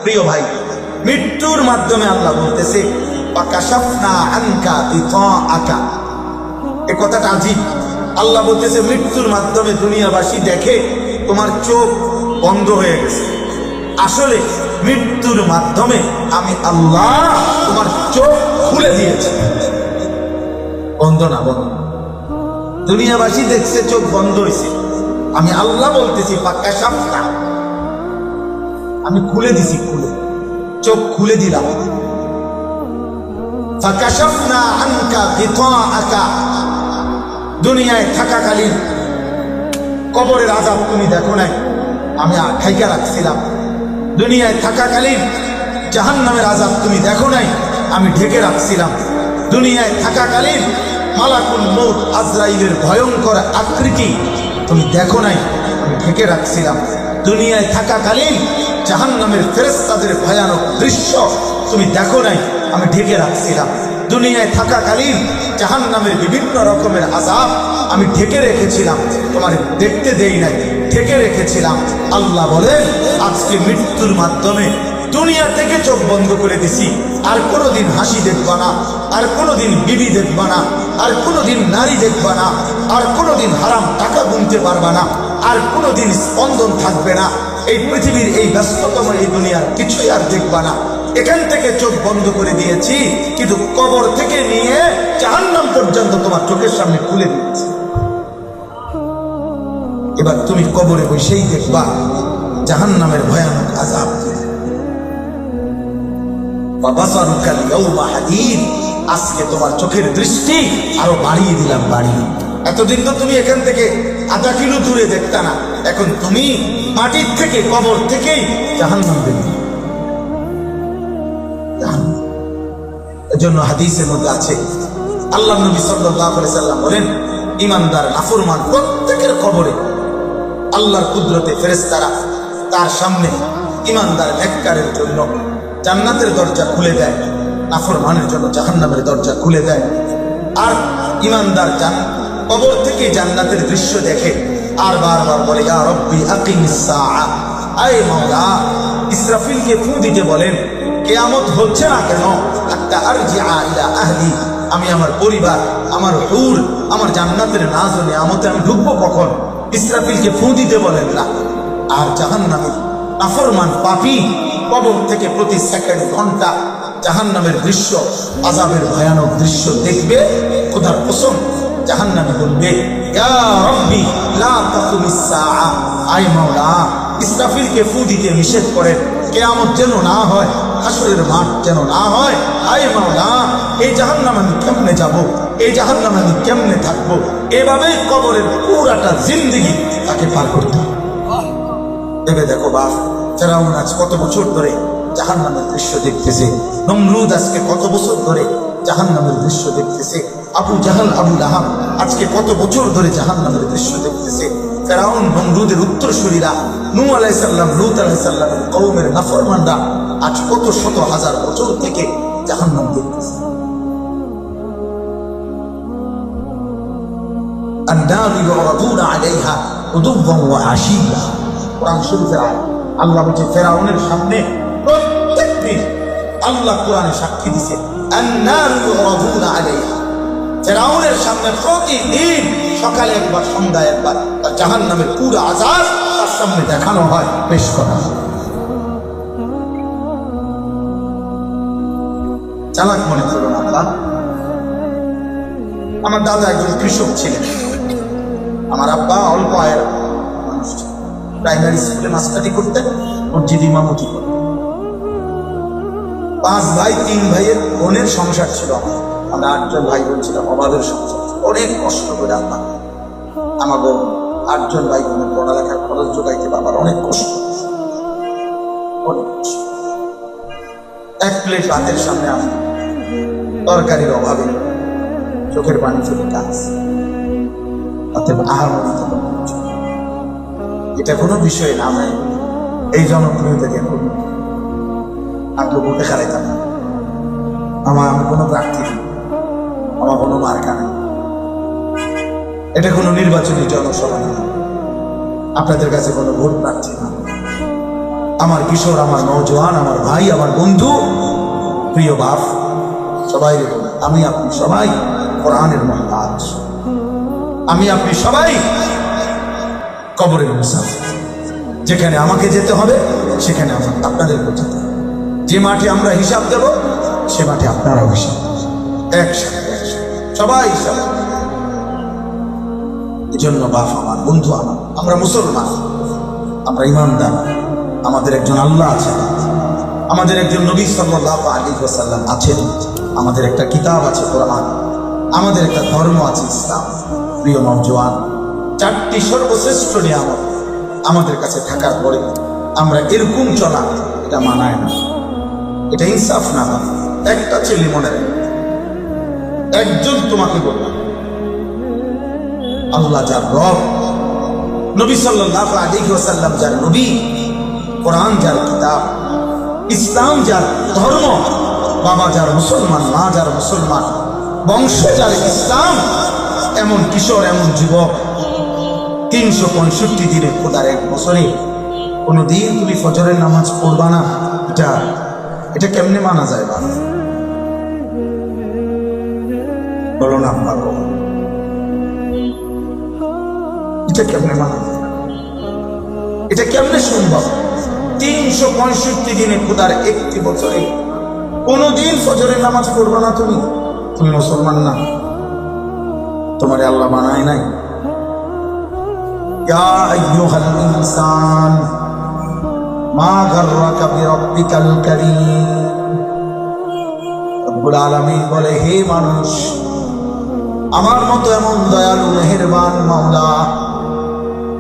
প্রিয় ভাই, মৃত্যুর মাধ্যমে আল্লাহ বলতেছে ফাকাশাফনা আনকা গিতাআকা। এই কথাটা আজীব। আল্লাহ বলতেছে মৃত্যুর মাধ্যমে দুনিয়াবাসী দেখে তোমার চোখ বন্ধ হয়ে গেছে। আসলে মৃত্যুর মাধ্যমে আমি আল্লাহ তোমার চোখ খুলে দিয়েছি। বন্ধ না, বন্ধ। দুনিয়াবাসী দেখছে চোখ বন্ধ হয়েছে, আমি আল্লাহ বলতেছি ফাকাশাফনা, আমি খুলে দিছি, খুলে চোখ খুলে দিলাম। ফাকাশাফনা আনকা গিতাআকা। দুনিয়ায় থাকাকালীন কবরের আযাব তুমি দেখো নাই, আমি ঢাইকা রাখছিলাম। দুনিয়ায় থাকাকালীন জাহান্নামের আযাব তুমি দেখো নাই, আমি ঢেকে রাখছিলাম। দুনিয়ায় থাকাকালীন মালাকুল মউত আজরাইলের ভয়ঙ্কর আকৃতি তুমি দেখো নাই, আমি ঢেকে রাখছিলাম। দুনিয়ায় থাকাকালীন জাহান্নামের ফেরেশতাদের ভয়ানক দৃশ্য তুমি দেখো নাই, আমি ঢেকে রাখছিলাম। দুনিয়ায় থাকাকালীন জাহান্নামের বিভিন্ন রকমের আযাব আমি ঢেকে রেখেছিলাম, তোমার দেখতে দেই নাই, ঢেকে রেখেছিলাম। আল্লাহ বলেন আজকে মৃত্যুর মাধ্যমে দুনিয়া থেকে চোখ বন্ধ করে দিছি। আর কোনোদিন হাসি দেখবা না, আর কোনোদিন বিবি দেখবা না, আর কোনোদিন নারী দেখবা না, আর কোনোদিন হারাম টাকা গুনতে পারবা না, আর কোনোদিন স্পন্দন থাকবে না। এই পৃথিবীর এই ব্যস্ততম এই দুনিয়ার কিছুই আর দেখবা না। এখান থেকে চোখ বন্ধ করে দিয়েছি, কিন্তু কবর থেকে নিয়ে জাহান্নাম পর্যন্ত তোমার চোখের সামনে খুলে দিয়েছি। এবার তুমি কবরে বসেই দেখবা জাহান্নামের ভয়ানক আযাব। বাবাসারুকাল ইয়াউমা হাদীদ। আজকে তোমার চোখের দৃষ্টি আরো বাড়িয়ে দিলাম, বাড়িয়ে। এতদিন তো তুমি এখান থেকে আধা কিলো দূরে দেখতা না, এখন তুমি মাটির থেকে, কবর থেকেই জাহান্নাম দেখবে। এজন্য হাদিসের মধ্যে আছে, আল্লাহ নবী সাল্লাল্লাহু আলাইহি সাল্লাম বলেন ঈমানদার নাফরমান প্রত্যেকের কবরে আল্লাহর কুদরতে ফেরেশতারা তার সামনে ঈমানদার নেককারের জন্য জান্নাতের দরজা খুলে দেয়, নাফরমানের জন্য জাহান্নামের দরজা খুলে দেয়। আর ঈমানদার কবর থেকে জান্নাতের দৃশ্য দেখে আর বারবার বলে ইয়া রব্বি আকিমিস সাআ। আয় মাওলা, ইসরাফিলকে ফু দিতে বলেন কিয়ামত হচ্ছে না কেন? হাত্তা আরজিআ ইলা আহলি। আমি আমার পরিবার, আমার হুর, আমার জান্নাতের নাজ ও নিয়ামতে আমি ঢুকবো কখন? ইসরাফিলকে ফু দিতে বলেন না। আর জাহান্নামী নাফরমান পাপী কবর থেকে প্রতি সেকেন্ড ঘন্টা জাহান্নামের দৃশ্য, আযাবের ভয়ানক দৃশ্য দেখবে। খোদার কসম, জাহান্নামী বলবে ইয়া রব্বি লা তাকুমিস সাআ। আয় মাওলা, ইসরাফিলকে ফু দিতে নিষেধ করেন, কিয়ামত যেন না হয়, হাসরের মাঠ যেন না হয়। আয় মাওলা, এই জাহান্নামে আমি কেমনে যাব, এই জাহান্নামে আমি কেমনে থাকবো? এভাবেই কবরের পুরাটা জিন্দেগি তাকে পার করতে হবে। ভেবে দেখো বাপ, ফেরাউন আজ কত বছর ধরে জাহান্নামের দৃশ্য দেখতেছে। নমরুদ আজকে কত বছর ধরে জাহান্নামের দৃশ্য দেখতেছে। আবু জাহাল, আবু লাহাব আজকে কত বছর ধরে জাহান্নামের দৃশ্য দেখতেছে। ফেরাউন, নমরুদের উত্তরসূরিরা, নূহ আলাইহিস সালাম, লূত আলাইহিস সালামের কওমের নাফরমানরা আজ কত শত হাজার বছর থেকে জাহান্নাম দেখতেছে। আন-নারু ইউরাদুনা আলাইহা গুদুওয়ান ওয়া আশিয়া। কোরআন শরীফের আয়াত। আল্লাহ বলছে ফেরাউনের সামনে প্রত্যেকদিন, আল্লাহ কোরআনে সাক্ষী দিছে, আন-নারু ইউরাদুনা আলাইহা। ফেরাউনের সামনে প্রতিদিন সকালে একবার, সন্ধ্যায় একবার জাহান্নামের পুরো আযাব তার সামনে দেখানো হয়, পেশ করা হয়। চালাক মনে করো না আল্লাহ। আমার দাদা একজন কৃষক ছিলেন, আমার আব্বা অল্প আয়ের মানুষ ছিলেন। প্রাইমারি স্কুলে মাস্টারি করতেন, মসজিদ ইমামতি করতেন। 5 ভাই, 3 ভাইয়ের বোনের সংসার ছিল আমার। আমরা 8 জন ভাই বোন ছিলাম, অভাবের সংসার। অনেক কষ্ট করে আল্লাহ আমাকে 8 জন ভাই বোনের পড়ালেখার খরচ জোগাইতে বাবার অনেক কষ্ট, অনেক কষ্ট। এক প্লেট ভাতের সামনে আমি তরকারির অভাবে চোখের পানি চলে কাজ, অতএব আহামরিতে এটা কোনো বিষয় না। আমি এই জনপ্রিয়তা জ্ঞান করি, আমি তো ভোটে খারাইতাম না। আমি কোনো প্রার্থী নেই, আমার কোনো মার্কা নেই। এটা কোনো নির্বাচনী জনসভা না, আপনাদের কাছে কোনো ভোট প্রার্থী না। আমার কিশোর, আমার নওজোয়ান, আমার ভাই, আমার বন্ধু, প্রিয় বাপ, সবাই আমি আপনি সবাই কোরআনের মুহতাজ। আমি আপনি সবাই কবরের মুসাফির। যেখানে আমাকে যেতে হবে সেখানে আপনাদের যেতে হবে। যে মাঠে আমরা হিসাব দেব সে মাঠে আপনারাও হিসাব, একসাথে সবাই হিসাব। এই জন্য বাপ আমার, বন্ধু আমার, আমরা মুসলমান, আমরা ইমানদার। আমাদের একজন আল্লাহ আছেন, আমাদের একজন নবী সাল্লাল্লাহু আলাইহি ওয়াসাল্লাম আছেন, আমাদের একটা কিতাব আছে কোরআন, আমাদের একটা ধর্ম আছে ইসলাম। প্রিয় নওজোয়ান, চারটি সর্বশ্রেষ্ঠ নিয়ামত আমাদের কাছে থাকার পরে আমরা এরকম চলা, এটা মানায় না, এটা ইনসাফ না। একটা ছেলে মনে রাখে, একজন তোমাকে বললাম, আল্লাহ যার রব, নবী সাল্লাল্লাহু আলাইহি ওয়াসাল্লাম যার নবী, কোরআন যার কিতাব, ইসলাম যার ধর্ম, বাবা যার মুসলমান, মা যার মুসলমান, বংশ যার ইসলাম, এমন কিশোর, এমন যুবক 365 দিনে খোদার এক বছরে কোনদিন তুমি ফজরের নামাজ পড়বা না, এটা কেমনে মানা যায়? বা বলো না পাবো, এটা কেমনে মানা যায়? এটা কেমনে সম্ভব? 365 দিনে খোদার একটি বছরে কোনদিন ফজরের নামাজ পড়বা না তুমি মুসলমান না, তোমারে আল্লাহ বানায় নাই। ইয়া আইয়ুহাল ইনসান মা গাররাকা বিরাব্বিকাল কারীম। রব্বুল আলামিন বলে, হে মানুষ, আমার মতো এমন দয়ালু মেহেরবান মাওলা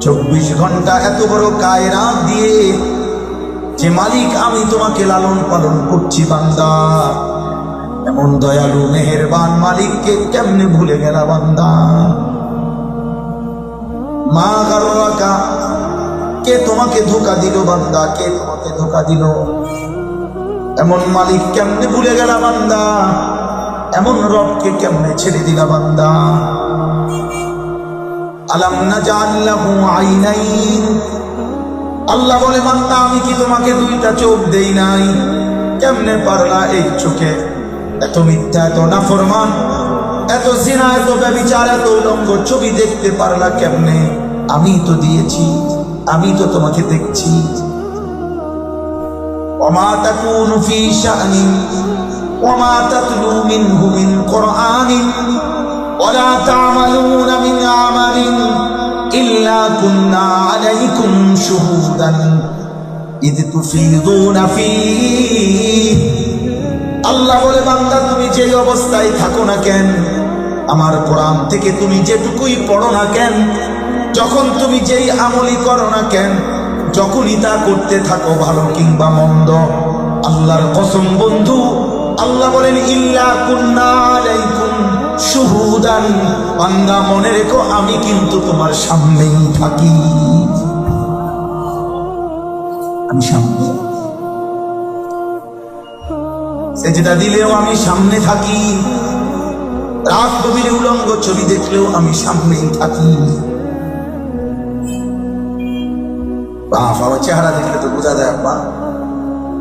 24 ঘন্টা এত বড় কায়নাত দিয়ে যে মালিক আমি তোমাকে লালন পালন করছি বান্দা, এমন দয়ালু মেহেরবান মালিককে কেমনে ভুলে গেলা বান্দা? মা গাররাকা, কে তোমাকে ধোঁকা দিল বান্দা? কে তোমাকে ধোঁকা দিল? এমন মালিক কেমনে ভুলে গেলা বান্দা? এমন রবকে কেমনে ছেড়ে দিলা বান্দা? আলাম নাজআল লাহু আইনাইন, আল্লাহ বলে, বান্দা আমি কি তোমাকে দুইটা চোখ দেই নাই? কেমনে পারলা এই চোখে এত মিথ্যা, এত নাফরমান, এত জিনা, এত ব্যভিচার, এত উলঙ্গ ছবি দেখতে পারলা কেমনে? আমি তো দিয়েছি, আমি তো তোমাকে দেখছি। ওমা তাকুনু ফি শা'নিন ওমা তাতলু মিনহু মিন কুরআনিন ওয়ালা তা'মালুনা মিন আমালিন ইল্লা কুন্না আলাইকুম শুহুদান ইয তুফিদুনা ফীহি। আল্লাহ বলে, বান্দা তুমি যেই অবস্থায় থাকো না কেন, আমার কোরআন থেকে তুমি যেটুকুই পড়ো না কেন, যখন তুমি যেই আমলই করো না কেন, যখনই তা করতে থাকো ভালো কিংবা মন্দ, আল্লাহর কসম বন্ধু, আল্লাহ বলেন ইল্লা কুন্না আলাইকুম শুহুদান, বান্দা মনে রেখো আমি কিন্তু তোমার সামনেই থাকি, আমি সামনে। সেজদা দিলেও আমি সামনে থাকি, রাত গভীরে উলঙ্গ ছবি দেখলেও আমি সামনেই থাকি। বাপ, আমার চেহারা দেখলে তো বোঝা যায় আব্বা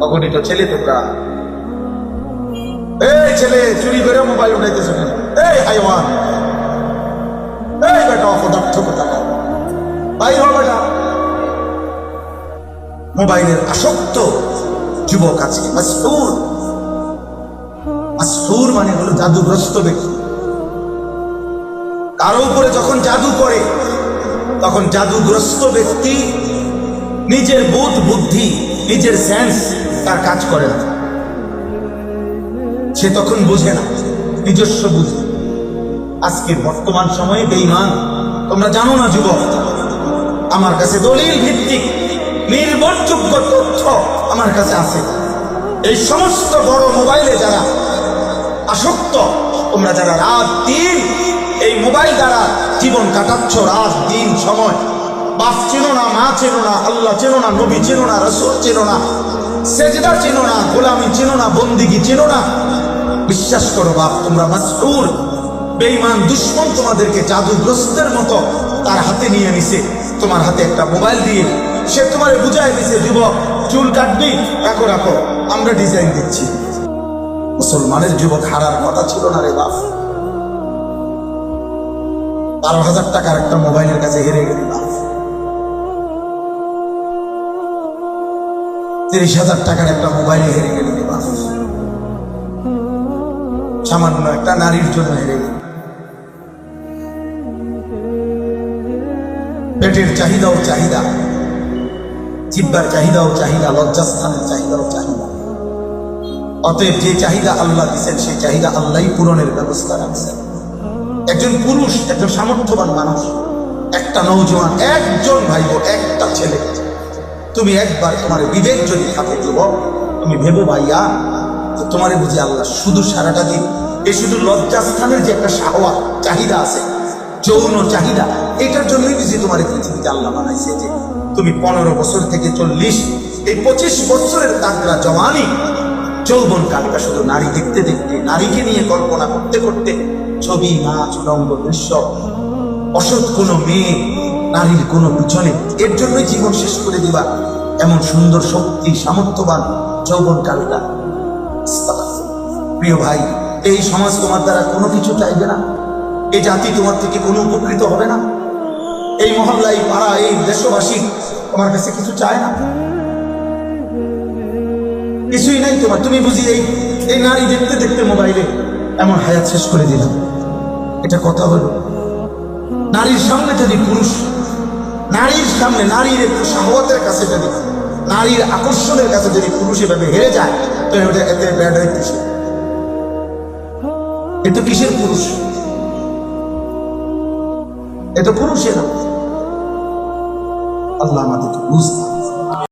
অগণিত ছেলে তোমরা। এই ছেলে চুরি করে মোবাইল উঠাইতেছ কেন? এই হাইওয়ান, এই বেটা অপদার্থ কোথাকা, ভাই হ বেটা। মোবাইলের আসক্ত যুবক আজকে মাসহুর। মাসহুর মানে হলো জাদুগ্রস্ত ব্যক্তি। কারো উপরে যখন জাদু করে তখন জাদুগ্রস্ত ব্যক্তি নিজের বোধ বুদ্ধি, নিজের সেন্স তার কাজ করে না, সে তখন বোঝে না, নিজস্ব বুঝে। আজকের বর্তমান সময়ে বেঈমান, তোমরা জানো না যুবক, আমার কাছে দলিল ভিত্তিক নির্ভরযোগ্য তথ্য আমার কাছে আছে। এই সমস্ত বড় মোবাইলে যারা আসক্ত, তোমরা যারা রাত দিন এই মোবাইল দ্বারা জীবন কাটাচ্ছ, রাত দিন সময়, বাপ চেনো না, মা চেনো না, আল্লাহ চেনো না, নবী চেনো না, রাসূল চেনো না, সেজদা চেনো না, গোলামি চেনো না, বন্দিগি চেনো না, বিশ্বাস করো বাপ, তোমরা মাসহুর। বেঈমান দুশ্মন তোমাদেরকে জাদুগ্রস্তের মতো তার হাতে নিয়ে নিছে, তোমার হাতে একটা মোবাইল দিয়ে সে তোমারে বুঝাই দিছে, যুবক চুল কাটবি, রাখো রাখো, আমরা ডিজাইন দিচ্ছি। মুসলমানের যুবক হারার কথা ছিল না রে বাপ। 12,000 টাকার একটা মোবাইলের কাছে হেরে গেলি বাপ। 30,000 টাকার একটা মোবাইলে হেরে গেলি রে বাপ। সামান্য একটা নারীর জন্য হেরে গেলি। পেটের চাহিদাও চাহিদা, জিহ্বার চাহিদাও চাহিদা, লজ্জাস্থানের চাহিদাও চাহিদা। অতএব যে চাহিদা আল্লাহ দিচ্ছেন সেই চাহিদা আল্লাহই পূরণের ব্যবস্থা রাখছেন। একজন পুরুষ, একজন সামর্থ্যবান মানুষ, একটা নৌজওয়ান, একজন ভাই বোন, একটা ছেলে, তুমি একবার তোমার বিবেক যদি থাকে যুবক, তুমি ভেবো ভাইয়া যে তোমার বুঝি আল্লাহ শুধু সারাটা দিন এই শুধু লজ্জাস্থানের যে একটা শাহওয়া চাহিদা আছে, যৌন চাহিদা, এটার জন্যই বুঝি তোমার পৃথিবীতে আল্লাহ বানাইছে যে তুমি 15 বছর থেকে 40 এই 25 বছরের তাগড়া জওয়ানি যৌবন কালটা শুধু নারী দেখতে দেখতে, নারীকে নিয়ে কল্পনা করতে করতে, ছবি, নাচ, রঙ্গ, দৃশ্য, অসৎ কোনো মেয়ে, নারীর কোনো পিছনে, এর জন্যই জীবন শেষ করে দিবা এমন সুন্দর শক্তি সামর্থ্যবান যৌবন কালটা। প্রিয় ভাই, এই সমাজ তোমার দ্বারা কোনো কিছু চাইবে না, এই জাতি তোমার থেকে কোনো উপকৃত হবে না, এই মহল্লা, এই পাড়া, এই দেশবাসী তোমার কাছে কিছু চায় না, কিছুই নাই তোমার। তুমি বুঝি এই নারী দেখতে দেখতে মোবাইলে এমন হায়াত শেষ করে দিলাম, এটা কথা হলো? নারীর সামনে যদি পুরুষ, নারীর সামনে, নারীর একটু শাহওয়াতের কাছে যদি, নারীর আকর্ষণের কাছে যদি পুরুষ এভাবে হেরে যায়, তো এটা এতে ব্যাড হইতেছে। এ তো কিসের পুরুষ? এ তো পুরুষেরা। আল্লাহ আমাদেরকে বুঝতে